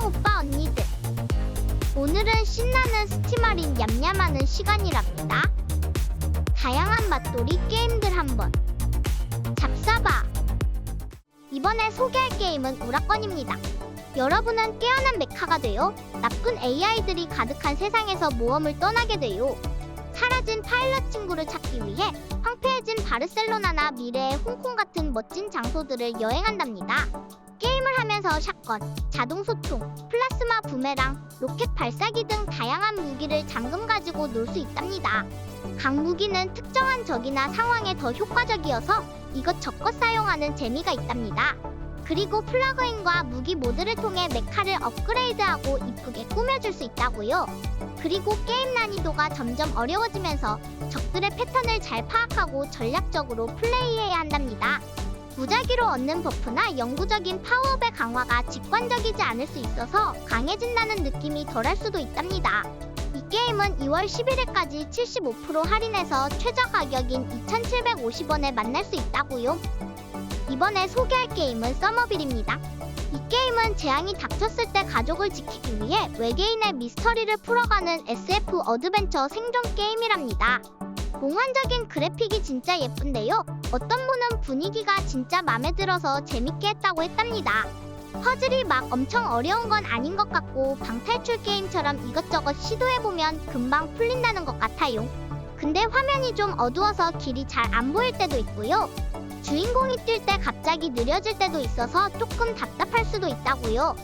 안녕 오빠 언니들. 오늘은 신나는 스티마린 얌얌하는 시간이랍니다. 다양한 맛돌이 게임들 한번 잡숴봐. 이번에 소개할 게임은 우라건입니다. 여러분은 깨어난 메카가 되어 나쁜 AI들이 가득한 세상에서 모험을 떠나게 돼요. 사라진 파일럿 친구를 찾기 위해 황폐해진 바르셀로나나 미래의 홍콩 같은 멋진 장소들을 여행한답니다. 게임을 하면서 샷건, 자동소총, 플라스마 부메랑, 로켓 발사기 등 다양한 무기를 잠금 가지고 놀 수 있답니다. 각 무기는 특정한 적이나 상황에 더 효과적이어서 이것저것 사용하는 재미가 있답니다. 그리고 플러그인과 무기 모드를 통해 메카를 업그레이드하고 이쁘게 꾸며줄 수 있다고요. 그리고 게임 난이도가 점점 어려워지면서 적들의 패턴을 잘 파악하고 전략적으로 플레이해야 한답니다. 무작위로 얻는 버프나 영구적인 파워업의 강화가 직관적이지 않을 수 있어서 강해진다는 느낌이 덜할 수도 있답니다. 이 게임은 2월 11일까지 75% 할인해서 최저 가격인 2,750원에 만날 수 있다고요. 이번에 소개할 게임은 서머빌입니다. 이 게임은 재앙이 닥쳤을 때 가족을 지키기 위해 외계인의 미스터리를 풀어가는 SF 어드벤처 생존 게임이랍니다. 몽환적인 그래픽이 진짜 예쁜데요. 어떤 분은 분위기가 진짜 맘에 들어서 재밌게 했다고 했답니다. 퍼즐이 막 엄청 어려운 건 아닌 것 같고 방탈출 게임처럼 이것저것 시도해보면 금방 풀린다는 것 같아요. 근데 화면이 좀 어두워서 길이 잘 안 보일 때도 있고요. 주인공이 뛸 때 갑자기 느려질 때도 있어서 조금 답답할 수도 있다고요.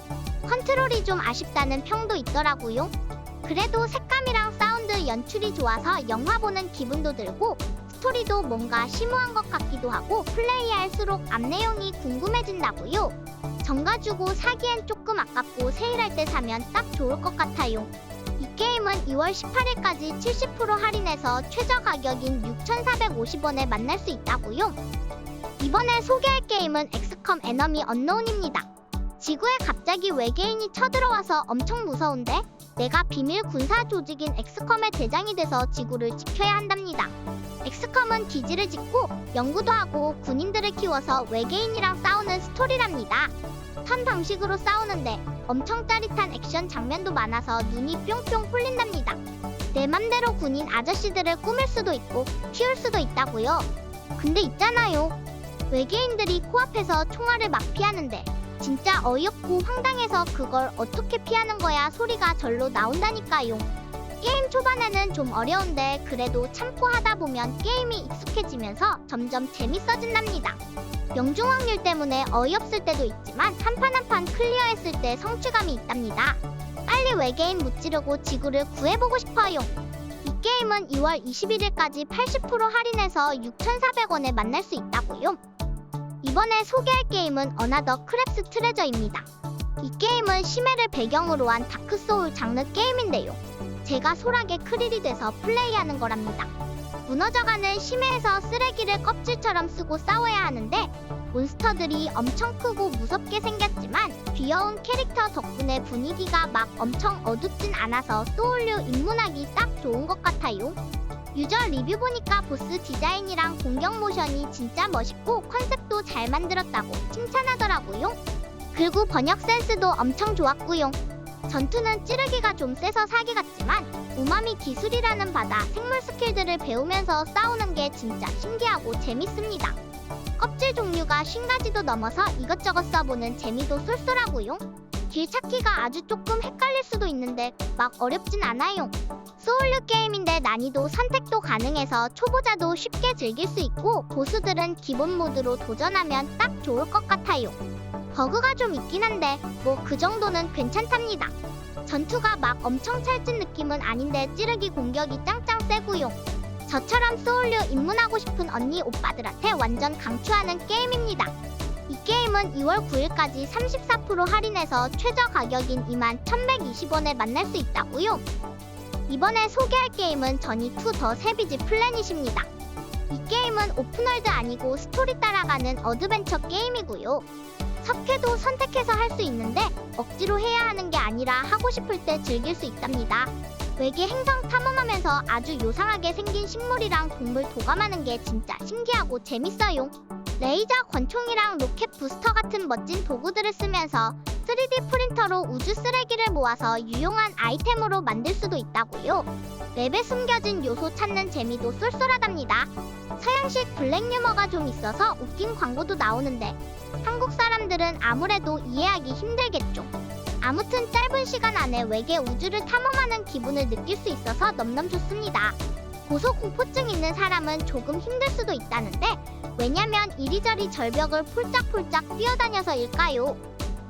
컨트롤이 좀 아쉽다는 평도 있더라고요. 그래도 색감이랑 사운드 연출이 좋아서 영화 보는 기분도 들고 스토리도 뭔가 심오한 것 같기도 하고 플레이할수록 앞 내용이 궁금해진다고요. 정가 주고 사기엔 조금 아깝고 세일할 때 사면 딱 좋을 것 같아요. 이 게임은 2월 18일까지 70% 할인해서 최저 가격인 6,450원에 만날 수 있다고요. 이번에 소개할 게임은 엑스컴 에너미 언노운입니다. 지구에 갑자기 외계인이 쳐들어와서 엄청 무서운데 내가 비밀 군사 조직인 엑스컴의 대장이 돼서 지구를 지켜야 한답니다. 엑스컴은 기지를 짓고 연구도 하고 군인들을 키워서 외계인이랑 싸우는 스토리랍니다. 턴 방식으로 싸우는데 엄청 짜릿한 액션 장면도 많아서 눈이 뿅뿅 풀린답니다. 내 맘대로 군인 아저씨들을 꾸밀 수도 있고 키울 수도 있다고요. 근데 있잖아요. 외계인들이 코앞에서 총알을 막 피하는데 진짜 어이없고 황당해서 그걸 어떻게 피하는 거야 소리가 절로 나온다니까요. 게임 초반에는 좀 어려운데 그래도 참고 하다 보면 게임이 익숙해지면서 점점 재밌어진답니다. 명중 확률 때문에 어이없을 때도 있지만 한 판 한 판 클리어했을 때 성취감이 있답니다. 빨리 외계인 무찌르고 지구를 구해보고 싶어요. 이 게임은 2월 21일까지 80% 할인해서 6,400원에 만날 수 있다고요. 이번에 소개할 게임은 어나더 크랩스 트레저입니다. 이 게임은 심해를 배경으로 한 다크소울 장르 게임인데요. 제가 소락의 크릴이 돼서 플레이하는 거랍니다. 무너져가는 심해에서 쓰레기를 껍질처럼 쓰고 싸워야 하는데 몬스터들이 엄청 크고 무섭게 생겼지만 귀여운 캐릭터 덕분에 분위기가 막 엄청 어둡진 않아서 소울류 입문하기 딱 좋은 것 같아요. 유저 리뷰 보니까 보스 디자인이랑 공격 모션이 진짜 멋있고 컨셉도 잘 만들었다고 칭찬하더라고요. 그리고 번역 센스도 엄청 좋았고요. 전투는 찌르기가 좀 세서 사기 같지만 우마미 기술이라는 바다 생물 스킬들을 배우면서 싸우는 게 진짜 신기하고 재밌습니다. 껍질 종류가 50가지도 넘어서 이것저것 써보는 재미도 쏠쏠하고요. 길 찾기가 아주 조금 헷갈릴 수도 있는데 막 어렵진 않아요. 소울류 게임인데 난이도 선택도 가능해서 초보자도 쉽게 즐길 수 있고 보스들은 기본 모드로 도전하면 딱 좋을 것 같아요. 버그가 좀 있긴 한데 뭐 그 정도는 괜찮답니다. 전투가 막 엄청 찰진 느낌은 아닌데 찌르기 공격이 짱짱 세고요. 저처럼 소울류 입문하고 싶은 언니 오빠들한테 완전 강추하는 게임입니다. 이 게임은 2월 9일까지 34% 할인해서 최저 가격인 21,120원에 만날 수 있다고요. 이번에 소개할 게임은 저니2 더 세비지 플래닛입니다. 이 게임은 오픈월드 아니고 스토리 따라가는 어드벤처 게임이고요. 석회도 선택해서 할 수 있는데 억지로 해야 하는 게 아니라 하고 싶을 때 즐길 수 있답니다. 외계 행성 탐험하면서 아주 요상하게 생긴 식물이랑 동물 도감하는 게 진짜 신기하고 재밌어요. 레이저 권총이랑 로켓 부스터 같은 멋진 도구들을 쓰면서 3D 프린터로 우주 쓰레기를 모아서 유용한 아이템으로 만들 수도 있다고요. 맵에 숨겨진 요소 찾는 재미도 쏠쏠하답니다. 서양식 블랙 유머가 좀 있어서 웃긴 광고도 나오는데 한국 사람들은 아무래도 이해하기 힘들겠죠. 아무튼 짧은 시간 안에 외계 우주를 탐험하는 기분을 느낄 수 있어서 넘넘 좋습니다. 고소공포증 있는 사람은 조금 힘들 수도 있다는데 왜냐면 이리저리 절벽을 폴짝폴짝 뛰어다녀서일까요?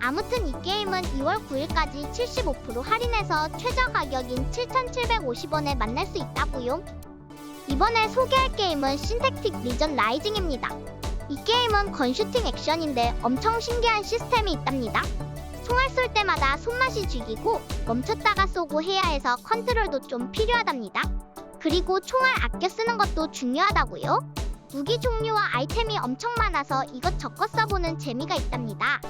아무튼 이 게임은 2월 9일까지 75% 할인해서 최저 가격인 7,750원에 만날 수 있다고요. 이번에 소개할 게임은 신택틱 리전 라이징입니다. 이 게임은 건슈팅 액션인데 엄청 신기한 시스템이 있답니다. 총알 쏠 때마다 손맛이 죽이고 멈췄다가 쏘고 해야 해서 컨트롤도 좀 필요하답니다. 그리고 총알 아껴 쓰는 것도 중요하다고요. 무기 종류와 아이템이 엄청 많아서 이것저것 써보는 재미가 있답니다.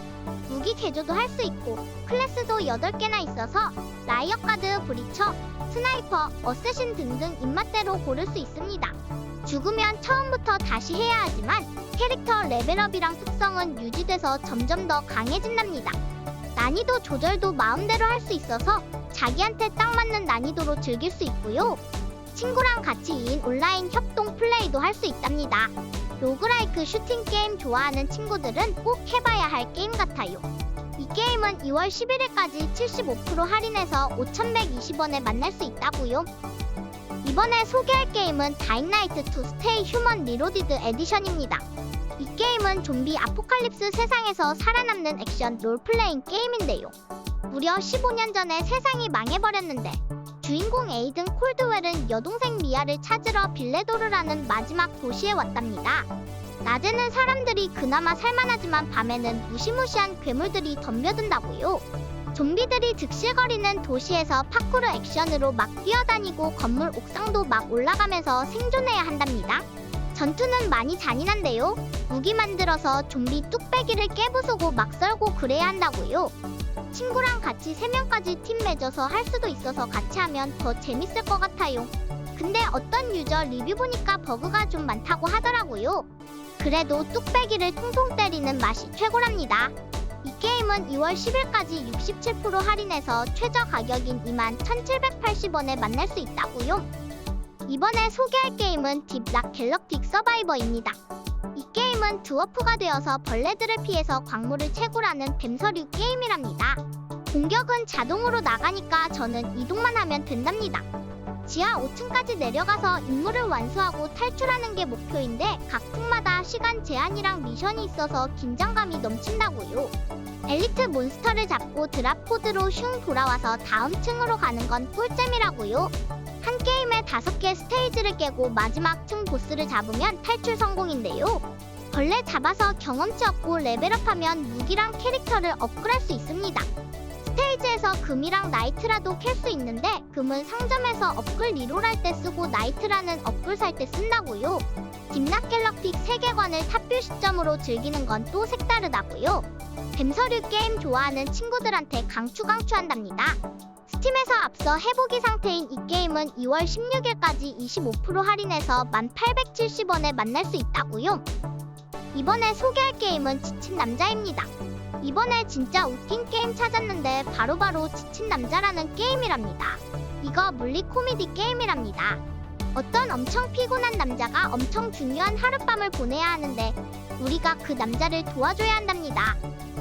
무기 개조도 할 수 있고 클래스도 8개나 있어서 라이엇 가드, 브리처, 스나이퍼, 어쌔신 등등 입맛대로 고를 수 있습니다. 죽으면 처음부터 다시 해야 하지만 캐릭터 레벨업이랑 특성은 유지돼서 점점 더 강해진답니다. 난이도 조절도 마음대로 할 수 있어서 자기한테 딱 맞는 난이도로 즐길 수 있고요. 친구랑 같이 2인 온라인 협동 플레이도 할 수 있답니다. 로그라이크 슈팅 게임 좋아하는 친구들은 꼭 해봐야 할 게임 같아요. 이 게임은 2월 11일까지 75% 할인해서 5,120원에 만날 수 있다고요. 이번에 소개할 게임은 다잉나이트 2 스테이 휴먼 리로디드 에디션입니다. 이 게임은 좀비 아포칼립스 세상에서 살아남는 액션 롤플레잉 게임인데요. 무려 15년 전에 세상이 망해버렸는데 주인공 에이든 콜드웰은 여동생 미아를 찾으러 빌레도르라는 마지막 도시에 왔답니다. 낮에는 사람들이 그나마 살만하지만 밤에는 무시무시한 괴물들이 덤벼든다고요. 좀비들이 득실거리는 도시에서 파쿠르 액션으로 막 뛰어다니고 건물 옥상도 막 올라가면서 생존해야 한답니다. 전투는 많이 잔인한데요. 무기 만들어서 좀비 뚝배기를 깨부수고 막 썰고 그래야 한다고요. 친구랑 같이 3명까지 팀 맺어서 할 수도 있어서 같이 하면 더 재밌을 것 같아요. 근데 어떤 유저 리뷰 보니까 버그가 좀 많다고 하더라고요. 그래도 뚝배기를 통통 때리는 맛이 최고랍니다. 이 게임은 2월 10일까지 67% 할인해서 최저 가격인 21,780원에 만날 수 있다고요. 이번에 소개할 게임은 딥락 갤럭틱 서바이버입니다. 이 게임은 드워프가 되어서 벌레들을 피해서 광물을 채굴하는 뱀서류 게임이랍니다. 공격은 자동으로 나가니까 저는 이동만 하면 된답니다. 지하 5층까지 내려가서 임무를 완수하고 탈출하는 게 목표인데 각 층마다 시간 제한이랑 미션이 있어서 긴장감이 넘친다고요. 엘리트 몬스터를 잡고 드랍 포드로 슝 돌아와서 다음 층으로 가는 건 꿀잼이라고요. 한 게임에 5개 스테이지를 깨고 마지막 층 보스를 잡으면 탈출 성공인데요. 벌레 잡아서 경험치 얻고 레벨업하면 무기랑 캐릭터를 업글할 수 있습니다. 스테이지에서 금이랑 나이트라도 캘 수 있는데 금은 상점에서 업글 리롤할 때 쓰고 나이트라는 업글 살 때 쓴다고요. 딥락 갤럭틱 세계관을 탑뷰 시점으로 즐기는 건 또 색다르다고요. 뱀서류 게임 좋아하는 친구들한테 강추한답니다. 스팀에서 앞서 해보기 상태인 이 게임은 2월 16일까지 25% 할인해서 1,870원에 만날 수 있다고요. 이번에 소개할 게임은 지친 남자입니다. 이번에 진짜 웃긴 게임 찾았는데 바로바로 지친 남자라는 게임이랍니다. 이거 물리 코미디 게임이랍니다. 어떤 엄청 피곤한 남자가 엄청 중요한 하룻밤을 보내야 하는데 우리가 그 남자를 도와줘야 한답니다.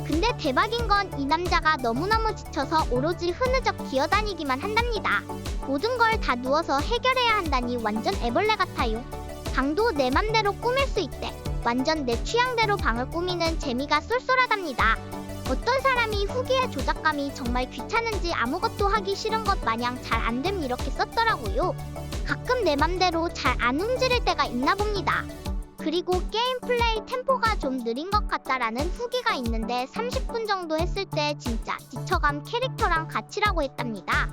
근데 대박인 건 이 남자가 너무너무 지쳐서 오로지 흐느적 기어다니기만 한답니다. 모든 걸 다 누워서 해결해야 한다니 완전 애벌레 같아요. 방도 내 맘대로 꾸밀 수 있대. 완전 내 취향대로 방을 꾸미는 재미가 쏠쏠하답니다. 어떤 사람이 후기에 조작감이 정말 귀찮은지 아무것도 하기 싫은 것 마냥 잘 안됨 이렇게 썼더라고요. 가끔 내 맘대로 잘 안 움직일 때가 있나 봅니다. 그리고 게임 플레이 템포가 좀 느린 것 같다라는 후기가 있는데 30분 정도 했을 때 진짜 지쳐감 캐릭터랑 같이라고 했답니다.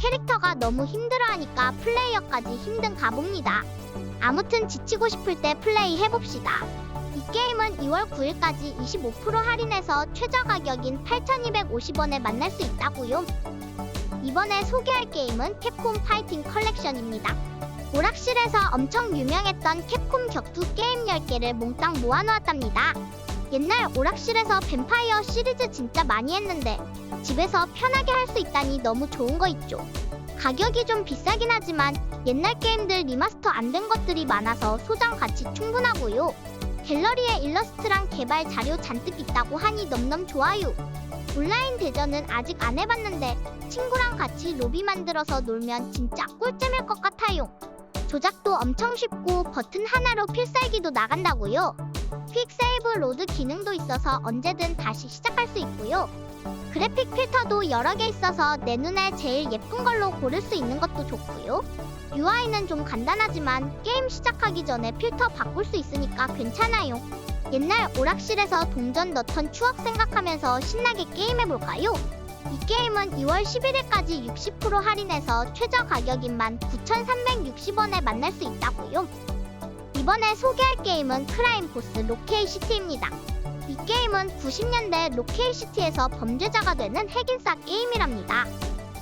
캐릭터가 너무 힘들어하니까 플레이어까지 힘든 가봅니다. 아무튼 지치고 싶을 때 플레이 해봅시다. 이 게임은 2월 9일까지 25% 할인해서 최저 가격인 8,250원에 만날 수 있다고요. 이번에 소개할 게임은 캡콤 파이팅 컬렉션입니다. 오락실에서 엄청 유명했던 캡콤 격투 게임 10개를 몽땅 모아놓았답니다. 옛날 오락실에서 뱀파이어 시리즈 진짜 많이 했는데 집에서 편하게 할 수 있다니 너무 좋은 거 있죠. 가격이 좀 비싸긴 하지만 옛날 게임들 리마스터 안 된 것들이 많아서 소장 가치 충분하고요. 갤러리에 일러스트랑 개발 자료 잔뜩 있다고 하니 넘넘 좋아요. 온라인 대전은 아직 안 해봤는데 친구랑 같이 로비 만들어서 놀면 진짜 꿀잼일 것 같아요. 조작도 엄청 쉽고 버튼 하나로 필살기도 나간다고요. 퀵 세이브 로드 기능도 있어서 언제든 다시 시작할 수 있고요. 그래픽 필터도 여러 개 있어서 내 눈에 제일 예쁜 걸로 고를 수 있는 것도 좋고요. UI는 좀 간단하지만 게임 시작하기 전에 필터 바꿀 수 있으니까 괜찮아요. 옛날 오락실에서 동전 넣던 추억 생각하면서 신나게 게임해볼까요? 이 게임은 2월 11일까지 60% 할인해서 최저 가격인 19,360원에 만날 수 있다고요. 이번에 소개할 게임은 크라임 보스 로케이시티입니다. 이 게임은 90년대 로케이시티에서 범죄자가 되는 핵인싸 게임이랍니다.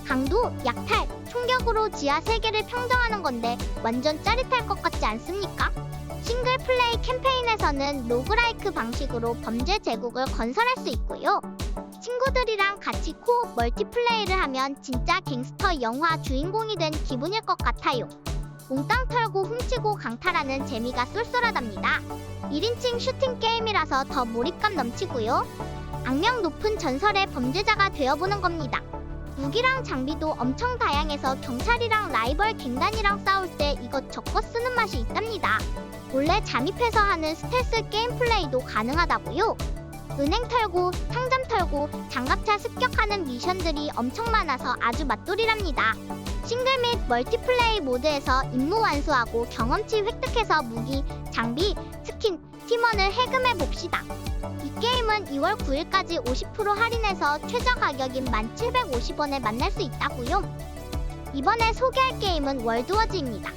강도, 약탈, 총격으로 지하 세계를 평정하는 건데 완전 짜릿할 것 같지 않습니까? 싱글 플레이 캠페인에서는 로그라이크 방식으로 범죄 제국을 건설할 수 있고요. 친구들이랑 같이 코옵 멀티플레이를 하면 진짜 갱스터 영화 주인공이 된 기분일 것 같아요. 몽땅 털고 훔치고 강탈하는 재미가 쏠쏠하답니다. 1인칭 슈팅 게임이라서 더 몰입감 넘치고요. 악명 높은 전설의 범죄자가 되어보는 겁니다. 무기랑 장비도 엄청 다양해서 경찰이랑 라이벌 갱단이랑 싸울 때 이것저것 쓰는 맛이 있답니다. 원래 잠입해서 하는 스텔스 게임 플레이도 가능하다고요. 은행 털고, 상점 털고, 장갑차 습격하는 미션들이 엄청 많아서 아주 맛돌이랍니다. 싱글 및 멀티플레이 모드에서 임무 완수하고 경험치 획득해서 무기, 장비, 스킨, 팀원을 해금해봅시다. 이 게임은 2월 9일까지 50% 할인해서 최저 가격인 1,750원에 만날 수 있다고요. 이번에 소개할 게임은 월드워즈입니다.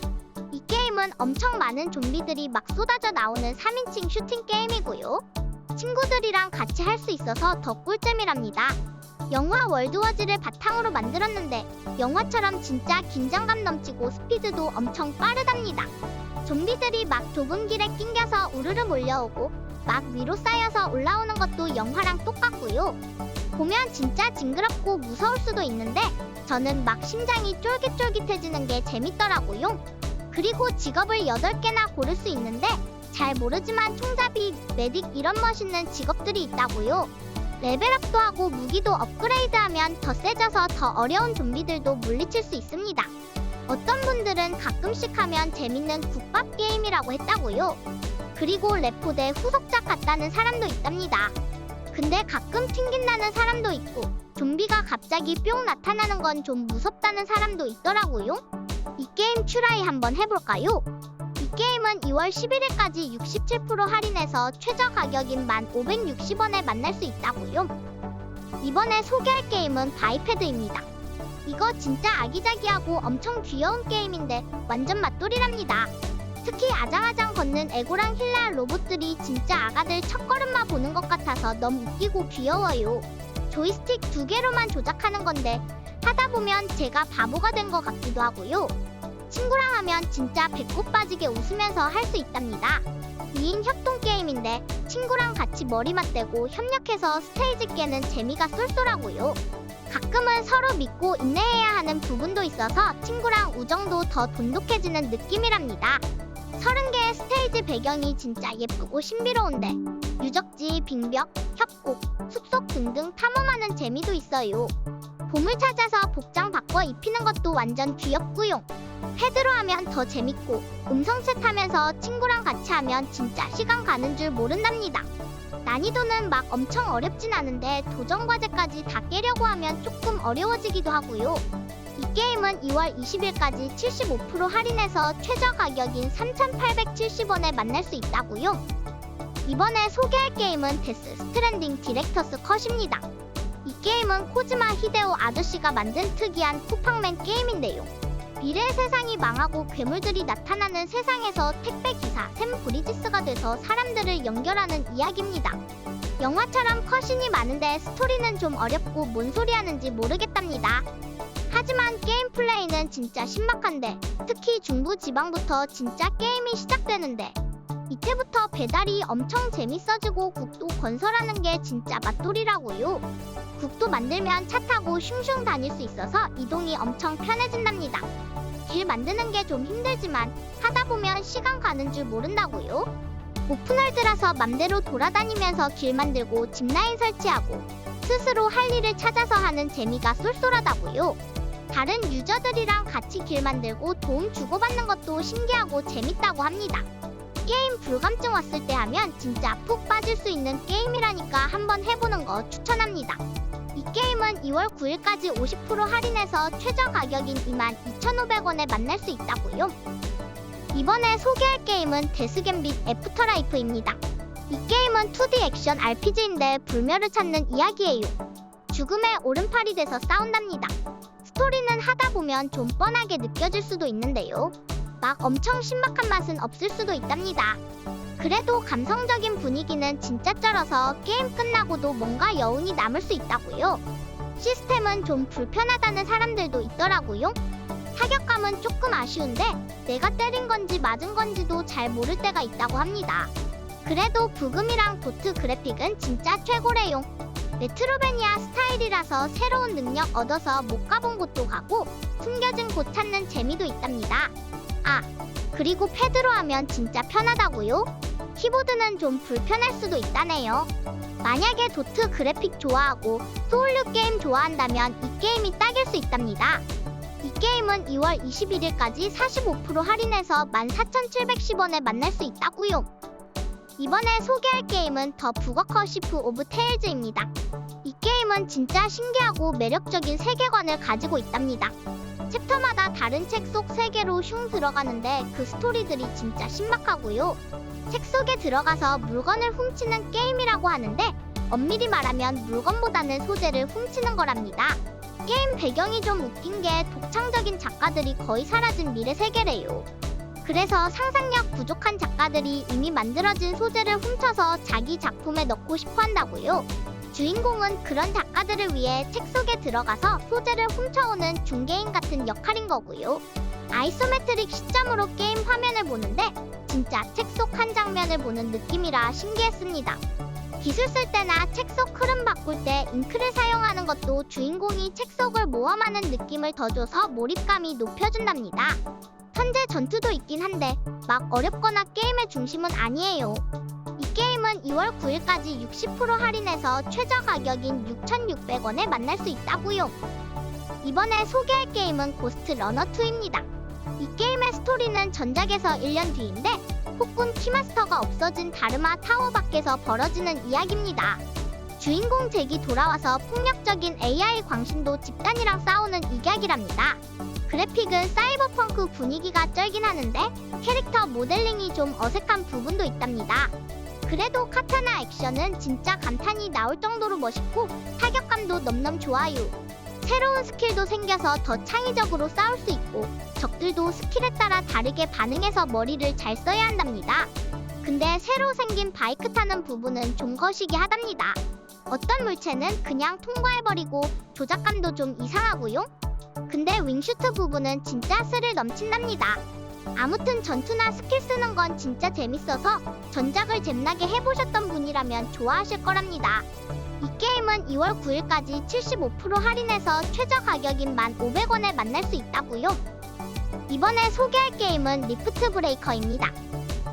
이 게임은 엄청 많은 좀비들이 막 쏟아져 나오는 3인칭 슈팅 게임이고요. 친구들이랑 같이 할 수 있어서 더 꿀잼이랍니다. 영화 월드워즈를 바탕으로 만들었는데 영화처럼 진짜 긴장감 넘치고 스피드도 엄청 빠르답니다. 좀비들이 막 좁은 길에 낑겨서 우르르 몰려오고 막 위로 쌓여서 올라오는 것도 영화랑 똑같고요. 보면 진짜 징그럽고 무서울 수도 있는데 저는 막 심장이 쫄깃쫄깃해지는 게 재밌더라고요. 그리고 직업을 8개나 고를 수 있는데 잘 모르지만 총잡이, 메딕 이런 멋있는 직업들이 있다고요. 레벨업도 하고 무기도 업그레이드하면 더 세져서 더 어려운 좀비들도 물리칠 수 있습니다. 어떤 분들은 가끔씩 하면 재밌는 국밥 게임이라고 했다고요. 그리고 레포대 후속작 같다는 사람도 있답니다. 근데 가끔 튕긴다는 사람도 있고 좀비가 갑자기 뿅 나타나는 건 좀 무섭다는 사람도 있더라고요. 이 게임 추라이 한번 해볼까요? 이 게임은 2월 11일까지 67% 할인해서 최저 가격인 1,560원에 만날 수 있다고요. 이번에 소개할 게임은 바이패드입니다. 이거 진짜 아기자기하고 엄청 귀여운 게임인데 완전 맛돌이랍니다. 특히 아장아장 걷는 에고랑 힐라 로봇들이 진짜 아가들 첫걸음마 보는 것 같아서 너무 웃기고 귀여워요. 조이스틱 2개로만 조작하는 건데 하다 보면 제가 바보가 된 것 같기도 하고요. 친구랑 하면 진짜 배꼽 빠지게 웃으면서 할 수 있답니다. 2인 협동 게임인데 친구랑 같이 머리 맞대고 협력해서 스테이지 깨는 재미가 쏠쏠하고요. 가끔은 서로 믿고 인내해야 하는 부분도 있어서 친구랑 우정도 더 돈독해지는 느낌이랍니다. 30개의 스테이지 배경이 진짜 예쁘고 신비로운데 유적지, 빙벽, 협곡, 숲속 등등 탐험하는 재미도 있어요. 보물 찾아서 복장 바꿔 입히는 것도 완전 귀엽고요. 패드로 하면 더 재밌고 음성챗 하면서 친구랑 같이 하면 진짜 시간 가는 줄 모른답니다. 난이도는 막 엄청 어렵진 않은데 도전 과제까지 다 깨려고 하면 조금 어려워지기도 하고요. 이 게임은 2월 20일까지 75% 할인해서 최저 가격인 3,870원에 만날 수 있다고요. 이번에 소개할 게임은 데스 스트랜딩 디렉터스 컷입니다. 이 게임은 코즈마 히데오 아저씨가 만든 특이한 쿠팡맨 게임인데요. 미래의 세상이 망하고 괴물들이 나타나는 세상에서 택배기사 샘 브리지스가 돼서 사람들을 연결하는 이야기입니다. 영화처럼 컷신이 많은데 스토리는 좀 어렵고 뭔 소리 하는지 모르겠답니다. 하지만 게임 플레이는 진짜 신박한데 특히 중부 지방부터 진짜 게임이 시작되는데 이때부터 배달이 엄청 재밌어지고 국도 건설하는 게 진짜 맛돌이라고요. 국도 만들면 차 타고 슝슝 다닐 수 있어서 이동이 엄청 편해진답니다. 길 만드는 게 좀 힘들지만 하다 보면 시간 가는 줄 모른다고요. 오픈월드라서 맘대로 돌아다니면서 길 만들고 짚라인 설치하고 스스로 할 일을 찾아서 하는 재미가 쏠쏠하다고요. 다른 유저들이랑 같이 길 만들고 도움 주고받는 것도 신기하고 재밌다고 합니다. 게임 불감증 왔을 때 하면 진짜 푹 빠질 수 있는 게임이라니까 한번 해보는 거 추천합니다. 이 게임은 2월 9일까지 50% 할인해서 최저 가격인 22,500원에 만날 수 있다고요. 이번에 소개할 게임은 데스갬빗 애프터라이프입니다. 이 게임은 2D 액션 RPG인데 불멸을 찾는 이야기예요. 죽음의 오른팔이 돼서 싸운답니다. 스토리는 하다 보면 좀 뻔하게 느껴질 수도 있는데요. 막 엄청 신박한 맛은 없을 수도 있답니다. 그래도 감성적인 분위기는 진짜 쩔어서 게임 끝나고도 뭔가 여운이 남을 수 있다고요. 시스템은 좀 불편하다는 사람들도 있더라고요. 타격감은 조금 아쉬운데 내가 때린 건지 맞은 건지도 잘 모를 때가 있다고 합니다. 그래도 부금이랑 도트 그래픽은 진짜 최고래요. 메트로베니아 스타일이라서 새로운 능력 얻어서 못 가본 곳도 가고 숨겨진 곳 찾는 재미도 있답니다. 아, 그리고 패드로 하면 진짜 편하다고요? 키보드는 좀 불편할 수도 있다네요. 만약에 도트 그래픽 좋아하고 소울류 게임 좋아한다면 이 게임이 딱일 수 있답니다. 이 게임은 2월 21일까지 45% 할인해서 14,710원에 만날 수 있다고요. 이번에 소개할 게임은 더 부거커시프 오브 테일즈입니다. 이 게임은 진짜 신기하고 매력적인 세계관을 가지고 있답니다. 챕터마다 다른 책 속 세계로 슝 들어가는데 그 스토리들이 진짜 신박하고요. 책 속에 들어가서 물건을 훔치는 게임이라고 하는데 엄밀히 말하면 물건보다는 소재를 훔치는 거랍니다. 게임 배경이 좀 웃긴 게 독창적인 작가들이 거의 사라진 미래 세계래요. 그래서 상상력 부족한 작가들이 이미 만들어진 소재를 훔쳐서 자기 작품에 넣고 싶어 한다고요. 주인공은 그런 작가들을 위해 책 속에 들어가서 소재를 훔쳐오는 중개인 같은 역할인 거고요. 아이소메트릭 시점으로 게임 화면을 보는데 진짜 책 속 한 장면을 보는 느낌이라 신기했습니다. 기술 쓸 때나 책 속 흐름 바꿀 때 잉크를 사용하는 것도 주인공이 책 속을 모험하는 느낌을 더 줘서 몰입감이 높여준답니다. 현재 전투도 있긴 한데 막 어렵거나 게임의 중심은 아니에요. 이 게임은 2월 9일까지 60% 할인해서 최저 가격인 6,600원에 만날 수 있다고요. 이번에 소개할 게임은 고스트 러너2입니다. 이 게임의 스토리는 전작에서 1년 뒤인데 폭군 키마스터가 없어진 다르마 타워 밖에서 벌어지는 이야기입니다. 주인공 잭이 돌아와서 폭력적인 AI 광신도 집단이랑 싸우는 이야기랍니다. 그래픽은 사이버펑크 분위기가 쩔긴 하는데 캐릭터 모델링이 좀 어색한 부분도 있답니다. 그래도 카타나 액션은 진짜 감탄이 나올 정도로 멋있고 타격감도 넘넘 좋아요. 새로운 스킬도 생겨서 더 창의적으로 싸울 수 있고 적들도 스킬에 따라 다르게 반응해서 머리를 잘 써야 한답니다. 근데 새로 생긴 바이크 타는 부분은 좀 거시기 하답니다. 어떤 물체는 그냥 통과해버리고 조작감도 좀 이상하고요. 근데 윙슈트 부분은 진짜 스릴 넘친답니다. 아무튼 전투나 스킬 쓰는 건 진짜 재밌어서 전작을 잼나게 해보셨던 분이라면 좋아하실 거랍니다. 이 게임은 2월 9일까지 75% 할인해서 최저 가격인 1,500원에 만날 수 있다고요. 이번에 소개할 게임은 리프트 브레이커입니다.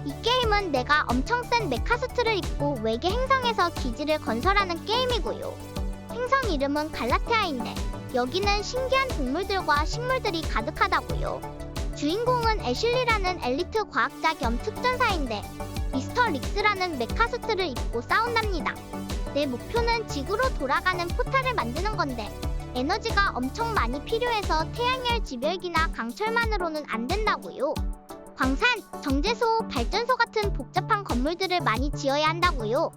이 게임은 내가 엄청 센 메카수트를 입고 외계 행성에서 기지를 건설하는 게임이고요. 행성 이름은 갈라테아인데 여기는 신기한 동물들과 식물들이 가득하다고요. 주인공은 애슐리라는 엘리트 과학자 겸 특전사인데 미스터 릭스라는 메카수트를 입고 싸운답니다. 내 목표는 지구로 돌아가는 포탈을 만드는 건데 에너지가 엄청 많이 필요해서 태양열 집열기나 강철만으로는 안 된다고요. 광산, 정제소, 발전소 같은 복잡한 건물들을 많이 지어야 한다고요.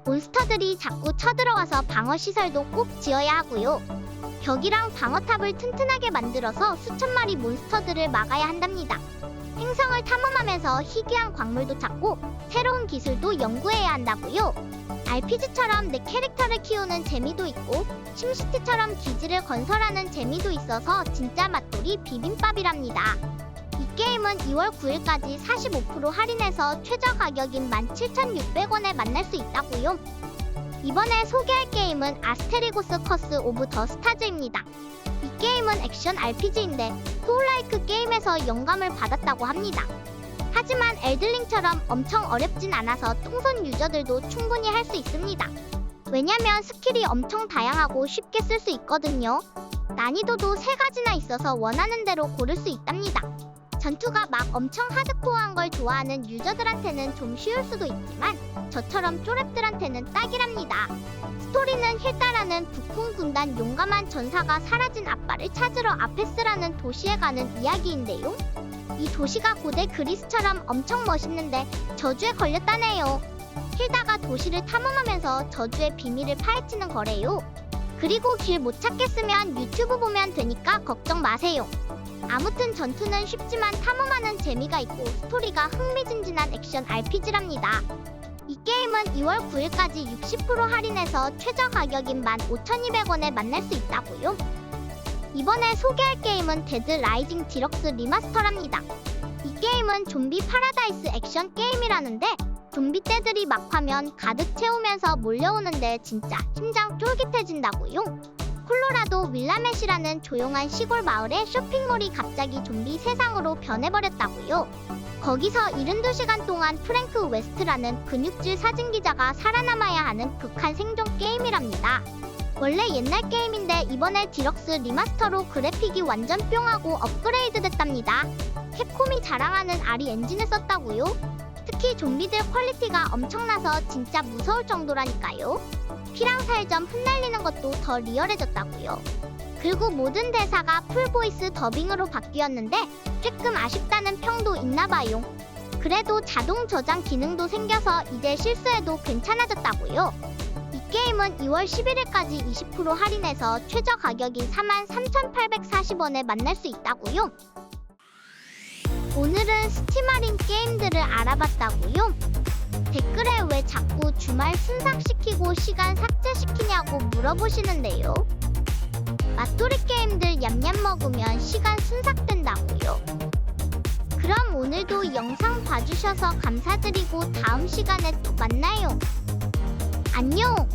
몬스터들이 자꾸 쳐들어와서 방어시설도 꼭 지어야 하고요. 벽이랑 방어탑을 튼튼하게 만들어서 수천 마리 몬스터들을 막아야 한답니다. 행성을 탐험하면서 희귀한 광물도 찾고 새로운 기술도 연구해야 한다고요. RPG처럼 내 캐릭터를 키우는 재미도 있고 심시티처럼 기지를 건설하는 재미도 있어서 진짜 맛돌이 비빔밥이랍니다. 이 게임은 2월 9일까지 45% 할인해서 최저 가격인 17,600원에 만날 수 있다고요. 이번에 소개할 게임은 아스테리고스 커스 오브 더 스타즈입니다. 이 게임은 액션 RPG인데 소울라이크 게임에서 영감을 받았다고 합니다. 하지만 엘들링처럼 엄청 어렵진 않아서 똥손 유저들도 충분히 할 수 있습니다. 왜냐면 스킬이 엄청 다양하고 쉽게 쓸 수 있거든요. 난이도도 3가지나 있어서 원하는 대로 고를 수 있답니다. 전투가 막 엄청 하드코어한 걸 좋아하는 유저들한테는 좀 쉬울 수도 있지만 저처럼 쪼렙들한테는 딱이랍니다. 스토리는 힐다라는 북풍 군단 용감한 전사가 사라진 아빠를 찾으러 아페스라는 도시에 가는 이야기인데요. 이 도시가 고대 그리스처럼 엄청 멋있는데 저주에 걸렸다네요. 힐다가 도시를 탐험하면서 저주의 비밀을 파헤치는 거래요. 그리고 길 못 찾겠으면 유튜브 보면 되니까 걱정 마세요. 아무튼 전투는 쉽지만 탐험하는 재미가 있고 스토리가 흥미진진한 액션 RPG랍니다. 이 게임은 2월 9일까지 60% 할인해서 최저 가격인 15,200원에 만날 수 있다고요. 이번에 소개할 게임은 데드 라이징 디럭스 리마스터랍니다. 이 게임은 좀비 파라다이스 액션 게임이라는데 좀비 떼들이 막하면 가득 채우면서 몰려오는데 진짜 심장 쫄깃해진다고요. 콜로라도 윌라멧이라는 조용한 시골 마을에 쇼핑몰이 갑자기 좀비 세상으로 변해버렸다고요. 거기서 72시간 동안 프랭크 웨스트라는 근육질 사진기자가 살아남아야 하는 극한 생존 게임이랍니다. 원래 옛날 게임인데 이번에 디럭스 리마스터로 그래픽이 완전 뿅하고 업그레이드 됐답니다. 캡콤이 자랑하는 아리 엔진을 썼다고요? 특히 좀비들 퀄리티가 엄청나서 진짜 무서울 정도라니까요. 피랑 살점 흩날리는 것도 더 리얼해졌다고요. 그리고 모든 대사가 풀보이스 더빙으로 바뀌었는데 조금 아쉽다는 평도 있나봐요. 그래도 자동 저장 기능도 생겨서 이제 실수해도 괜찮아졌다고요. 이 게임은 2월 11일까지 20% 할인해서 최저 가격인 43,840원에 만날 수 있다고요. 오늘은 스팀 할인 게임들을 알아봤다고요. 댓글에 왜 자꾸 주말 순삭시키고 시간 삭제시키냐고 물어보시는데요. 맛돌이 게임들 얌얌 먹으면 시간 순삭된다고요. 그럼 오늘도 영상 봐주셔서 감사드리고 다음 시간에 또 만나요. 안녕!